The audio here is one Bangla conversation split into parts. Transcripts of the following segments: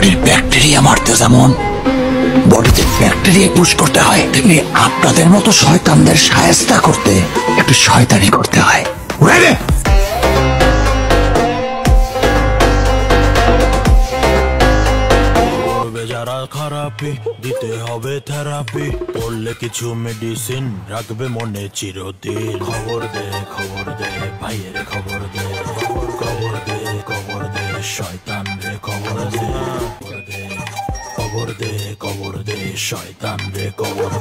বডির ব্যাকটেরিয়া মারতে যেমন বডিতে ব্যাকটেরিয়া পুশ করতে হয়, তেমনি আপনাদের মতো শয়তানদের শায়েস্তা করতে একটু শয়তানি করতে হয়। যারা খারাপি দিতে হবে থেরাপি, পড়লে কিছু মেডিসিন রাখবে মনে চিরদিন। খবর দে ভাইয়ের খবর দে, খবর দে শয়তান রে খবর দে, খবর দে শয়তান রে খবর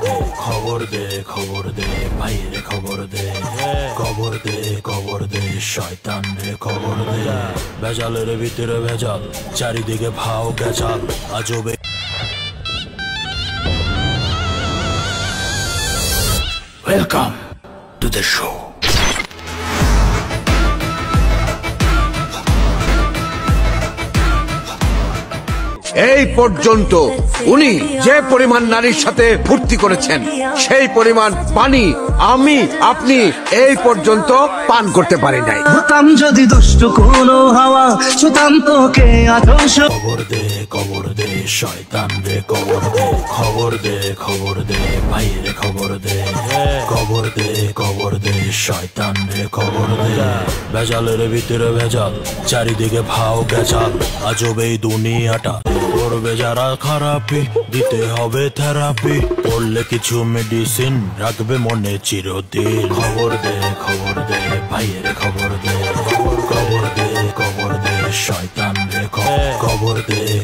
দে, খবর দে ভাইয়ের খবর দে, খবর দে শয়তান রে খবর দে। ভেজালের ভিতরে ভেজাল, চারিদিকে ভাও গেছাল, আজবে ওয়েলকাম টু দ্য শো। এই পর্যন্ত উনি যে পরিমাণ নারীর সাথে ফুর্তি করেছেন সেই পরিমাণ পানি আমি আপনি এই পর্যন্ত পান করতে পারি নাই। হতাম যদি দুষ্ট কোনো হাওয়া, ছুতাম তোকে আদর্শ। খবর দে শয়তান রে খবর দে, খবর দে ভাইয়ের খবর দে, খবর দে শয়তান রে খবর দে। ভেজালের ভিতরে ভেজাল, চারিদিকে ভাও গেছাল, আজব এই দুনিয়াটা। করবে যারা খারাপি দিতে হবে থেরাপি, পড়লে কিছু মেডিসিন রাখবে মনে চিরদিন। খবর দে ভাইয়ের খবর দে, খবর দে শয়তান রে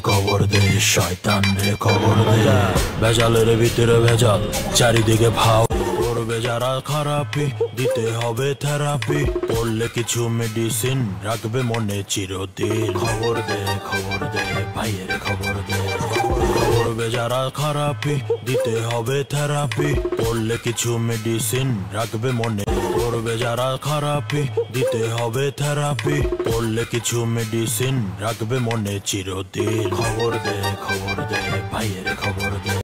খবর দে শয়তান রে খবর দে। ভেজালের ভিতরে ভেজাল, চারিদিকে ভাও। করবে যারা খারাপি দিতে হবে থেরাপি, পড়লে কিছু মেডিসিন রাখবে মনে চিরদিন। খবর দে ভাইয়ের খবর দে, করবে যারা খারাপি দিতে হবে থেরাপি, পড়লে কিছু মেডিসিন রাখবে মনে। করবে যারা খারাপি দিতে হবে থেরাপি, পড়লে কিছু মেডিসিন রাখবে মনে চিরদিন। খবর দে ভাইয়ের খবর দে।